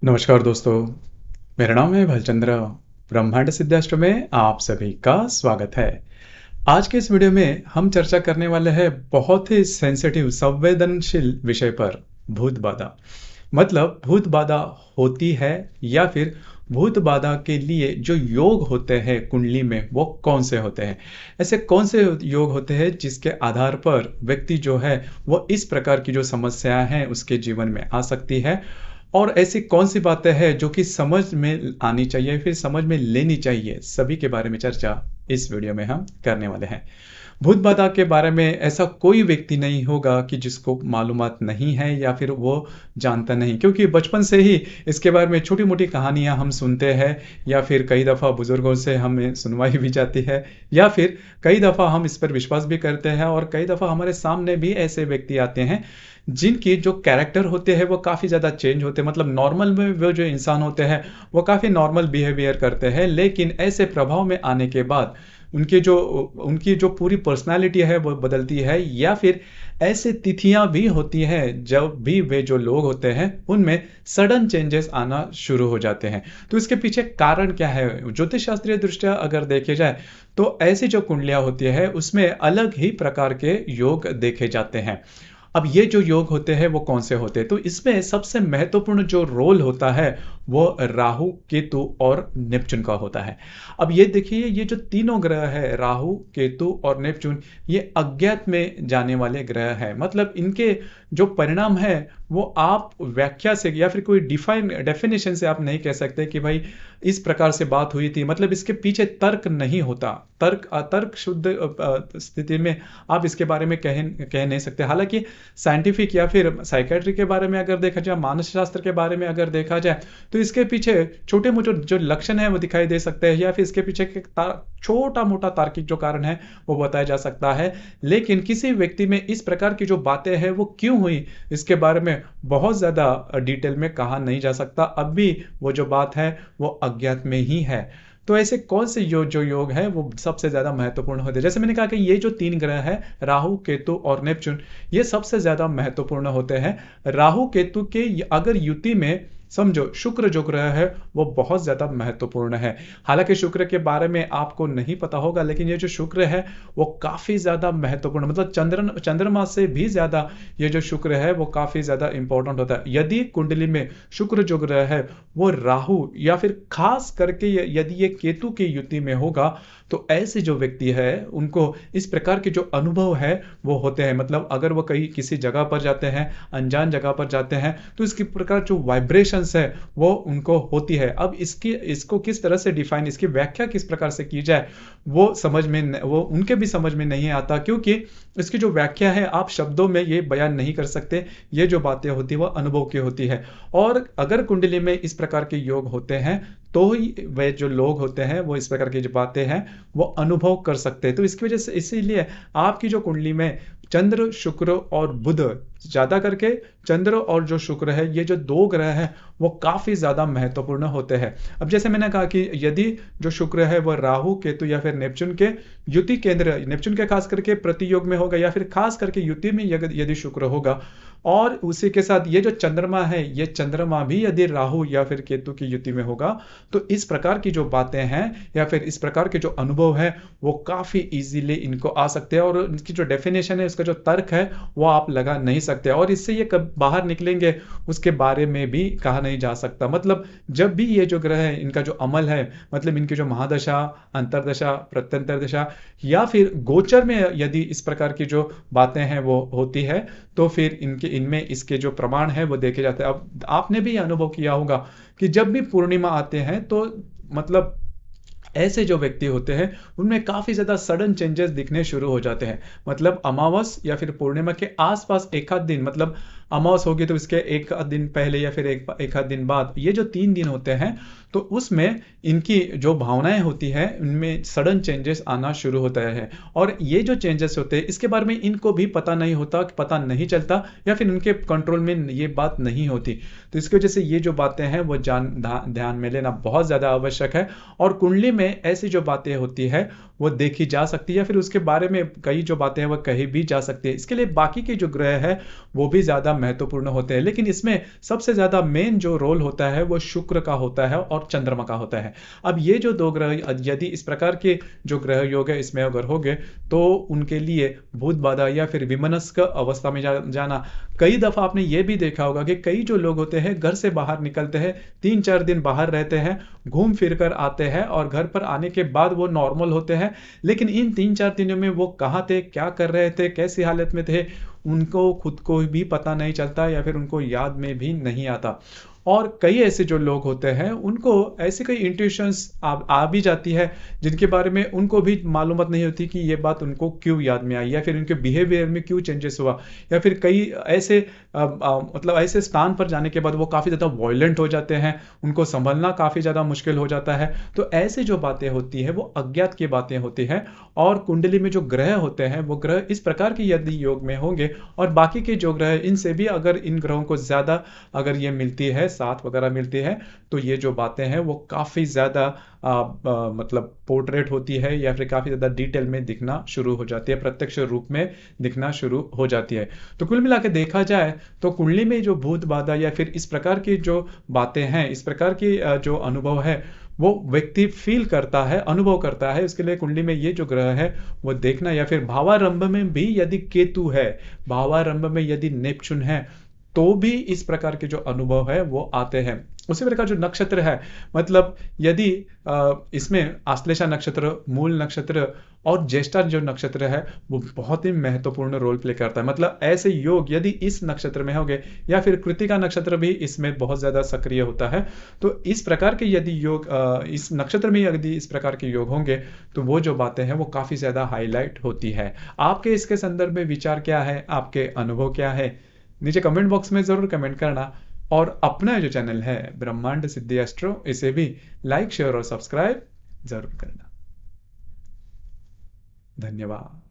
नमस्कार दोस्तों, मेरा नाम है भालचंद्र। ब्रह्मांड सिद्धाश्रम में आप सभी का स्वागत है। आज के इस वीडियो में हम चर्चा करने वाले हैं बहुत ही सेंसिटिव संवेदनशील विषय पर, भूत बाधा। मतलब भूत बाधा होती है या फिर भूत बाधा के लिए जो योग होते हैं कुंडली में वो कौन से होते हैं। ऐसे कौन से योग होते हैं जिसके आधार पर व्यक्ति जो है वो इस प्रकार की जो समस्याएं हैं उसके जीवन में आ सकती है। और ऐसी कौन सी बातें हैं जो कि समझ में आनी चाहिए, फिर समझ में लेनी चाहिए, सभी के बारे में चर्चा इस वीडियो में हम करने वाले हैं। भूत बाधा के बारे में ऐसा कोई व्यक्ति नहीं होगा कि जिसको मालूमात नहीं है या फिर वो जानता नहीं, क्योंकि बचपन से ही इसके बारे में छोटी मोटी कहानियां हम सुनते हैं या फिर कई दफ़ा बुजुर्गों से हमें सुनवाई भी जाती है या फिर कई दफ़ा हम इस पर विश्वास भी करते हैं और कई दफ़ा हमारे सामने भी ऐसे व्यक्ति आते हैं जिनकी जो कैरेक्टर होते हैं वो काफ़ी ज़्यादा चेंज होते हैं। मतलब नॉर्मल में वो जो इंसान होते हैं वो काफ़ी नॉर्मल बिहेवियर करते हैं, लेकिन ऐसे प्रभाव में आने के बाद उनकी जो पूरी पर्सनालिटी है वो बदलती है। या फिर ऐसे तिथियां भी होती हैं जब भी वे जो लोग होते हैं उनमें सडन चेंजेस आना शुरू हो जाते हैं। तो इसके पीछे कारण क्या है? ज्योतिष शास्त्रीय दृष्टया अगर देखे जाए तो ऐसी जो कुंडलियां होती है उसमें अलग ही प्रकार के योग देखे जाते हैं। अब ये जो योग होते हैं वो कौन से होते हैं? तो इसमें सबसे महत्वपूर्ण जो रोल होता है वो राहु, केतु और नेपच्यून का होता है। अब ये देखिए, ये जो तीनों ग्रह है राहु, केतु और नेपच्यून, ये अज्ञात में जाने वाले ग्रह हैं। मतलब इनके जो परिणाम है वो आप व्याख्या से या फिर कोई डेफिनेशन से आप नहीं कह सकते कि भाई इस प्रकार से बात हुई थी। मतलब इसके पीछे तर्क नहीं होता। तर्क अतर्क शुद्ध स्थिति में आप इसके बारे में कह नहीं सकते। हालांकि साइंटिफिक या फिर साइकेट्री के बारे में अगर देखा जाए, मानस शास्त्र के बारे में अगर देखा जाए तो इसके पीछे छोटे मोटे जो लक्षण है वो दिखाई दे सकते हैं या फिर इसके पीछे छोटा मोटा तार्किक जो कारण है वो बताया जा सकता है। लेकिन किसी व्यक्ति में इस प्रकार की जो बातें हैं वो क्यों हुई इसके बारे में बहुत ज्यादा डिटेल में कहा नहीं जा सकता। अब भी वो जो बात है वो अज्ञात में ही है। तो ऐसे कौन से जो योग है वो सबसे ज्यादा महत्वपूर्ण होते हैं? जैसे मैंने कहा कि ये जो तीन ग्रह है राहु, केतु और नेपच्यून, ये सबसे ज्यादा महत्वपूर्ण होते हैं। राहु केतु के अगर युति में समझो शुक्र जो ग्रह है वो बहुत ज्यादा महत्वपूर्ण है। हालांकि शुक्र के बारे में आपको नहीं पता होगा, लेकिन ये जो शुक्र है वो काफी ज्यादा महत्वपूर्ण, मतलब चंद्रमा से भी ज्यादा ये जो शुक्र है वो काफी ज्यादा इंपॉर्टेंट होता है। यदि कुंडली में शुक्र जो ग्रह है वो राहु या फिर खास करके यदि ये केतु की युति में होगा तो ऐसे जो व्यक्ति है उनको इस प्रकार के जो अनुभव है वो होते हैं। मतलब अगर वो कहीं किसी जगह पर जाते हैं, अनजान जगह पर जाते हैं, तो इसकी प्रकार जो वाइब्रेशंस है वो उनको होती है। अब इसको किस तरह से डिफाइन, इसकी व्याख्या किस प्रकार से की जाए वो उनके भी समझ में नहीं आता, क्योंकि इसकी जो व्याख्या है आप शब्दों में ये बयान नहीं कर सकते। ये जो बातें होती है वो अनुभव की होती है। और अगर कुंडली में इस प्रकार के योग होते हैं तो ही वे जो लोग होते हैं वो इस प्रकार की जो बातें हैं वो अनुभव कर सकते हैं। तो इसकी वजह से इसीलिए आपकी जो कुंडली में चंद्र, शुक्र और बुध, ज्यादा करके चंद्र और जो शुक्र है ये जो दो ग्रह हैं वो काफी ज्यादा महत्वपूर्ण होते हैं। अब जैसे मैंने कहा कि यदि जो शुक्र है वह राहु, केतु या फिर नेपच्यून के युति केंद्र, नेपच्यून के खास करके प्रतियोग में होगा या फिर खास करके युति में यदि शुक्र होगा, और उसी के साथ ये जो चंद्रमा है ये चंद्रमा भी यदि राहु या फिर केतु की युति में होगा तो इस प्रकार की जो बातें हैं या फिर इस प्रकार के जो अनुभव है वो काफी इजीली इनको आ सकते हैं। और इनकी जो डेफिनेशन है, उसका जो तर्क है वो आप लगा नहीं सकते, और इससे ये कब बाहर निकलेंगे उसके बारे में भी कहा नहीं जा सकता। मतलब जब भी ये जो ग्रह है इनका जो अमल है, मतलब इनकी जो महादशा, अंतरदशा, प्रत्यंतर दशा या फिर गोचर में यदि इस प्रकार की जो बातें हैं वो होती है तो फिर इनमें इसके जो प्रमाण है वो देखे जाते हैं। अब आपने भी अनुभव किया होगा कि जब भी पूर्णिमा आते हैं तो मतलब ऐसे जो व्यक्ति होते हैं उनमें काफी ज्यादा सडन चेंजेस दिखने शुरू हो जाते हैं। मतलब अमावस या फिर पूर्णिमा के आसपास एक आध दिन, मतलब अमावस होगी तो इसके एक आध दिन पहले या फिर एक आध दिन बाद, ये जो 3 दिन होते हैं तो उसमें इनकी जो भावनाएं होती है उनमें सडन चेंजेस आना शुरू होता है, और ये जो चेंजेस होते हैं इसके बारे में इनको भी पता नहीं होता, पता नहीं चलता, या फिर उनके कंट्रोल में ये बात नहीं होती। तो इसकी वजह से ये जो बातें हैं वो ध्यान में लेना बहुत ज़्यादा आवश्यक है। और कुंडली में ऐसी जो बातें होती है वो देखी जा सकती है, या फिर उसके बारे में कई जो बातें हैं वो कही भी जा सकती है। इसके लिए बाकी के जो ग्रह है वो भी ज़्यादा महत्वपूर्ण होते हैं, लेकिन इसमें सबसे ज़्यादा मेन जो रोल होता है वो शुक्र का होता है और चंद्रमा का होता है। अब ये जो दो ग्रह यदि इस प्रकार के जो ग्रह योग है इसमें अगर हो गए तो उनके लिए भूत बाधा या फिर विमनस्क अवस्था में जाना। कई दफा आपने ये भी देखा होगा कि कई जो लोग होते हैं घर से बाहर निकलते हैं, 3-4 दिन बाहर रहते हैं, घूम फिर कर आते हैं और घर पर आने के बाद वो नॉर्मल होते हैं, लेकिन इन 3-4 दिनों में वो कहाँ थे, क्या कर रहे थे, कैसी हालत में थे, उनको खुद को भी पता नहीं चलता या फिर उनको याद में भी नहीं आता। और कई ऐसे जो लोग होते हैं उनको ऐसे कई इंट्यूशंस आ भी जाती है जिनके बारे में उनको भी मालूमत नहीं होती कि ये बात उनको क्यों याद में आई, या फिर उनके बिहेवियर में क्यों चेंजेस हुआ, या फिर कई ऐसे मतलब ऐसे स्थान पर जाने के बाद वो काफ़ी ज़्यादा वॉयलेंट हो जाते हैं, उनको संभलना काफ़ी ज़्यादा मुश्किल हो जाता है। तो ऐसे जो बातें होती है वो अज्ञात की बातें होती हैं। और कुंडली में जो ग्रह होते हैं वो ग्रह इस प्रकार की यदि योग में होंगे, और बाकी के जो ग्रह इनसे भी अगर इन ग्रहों को ज़्यादा अगर ये मिलती है, साथ वगैरह मिलती है, तो ये जो बातें हैं वो काफ़ी ज़्यादा मतलब पोर्ट्रेट होती है, या फिर काफ़ी ज़्यादा डिटेल में दिखना शुरू हो जाती है, प्रत्यक्ष रूप में दिखना शुरू हो जाती है। तो कुल मिला के देखा जाए तो कुंडली में जो भूत बाधा या फिर इस प्रकार की जो बातें हैं, इस प्रकार की जो अनुभव है वो व्यक्ति फील करता है, अनुभव करता है। उसके लिए कुंडली में ये जो ग्रह है वो देखना, या फिर भावारंभ में भी यदि केतु है, भावारंभ में यदि नेपच्यून है, तो भी इस प्रकार के जो अनुभव है वो आते हैं। उसी प्रकार जो नक्षत्र है, मतलब यदि इसमें आश्लेषा नक्षत्र, मूल नक्षत्र और ज्येष्ठा जो नक्षत्र है वो बहुत ही महत्वपूर्ण रोल प्ले करता है। मतलब ऐसे योग यदि इस नक्षत्र में होंगे, या फिर कृतिका नक्षत्र भी इसमें बहुत ज्यादा सक्रिय होता है, तो इस प्रकार के यदि योग इस नक्षत्र में यदि इस प्रकार के योग होंगे तो वो जो बातें हैं वो काफी ज्यादा हाईलाइट होती है। आपके इसके संदर्भ में विचार क्या है, आपके अनुभव क्या है, नीचे कमेंट बॉक्स में जरूर कमेंट करना। और अपना जो चैनल है ब्रह्मांड सिद्धि एस्ट्रो, इसे भी लाइक, शेयर और सब्सक्राइब जरूर करना। धन्यवाद।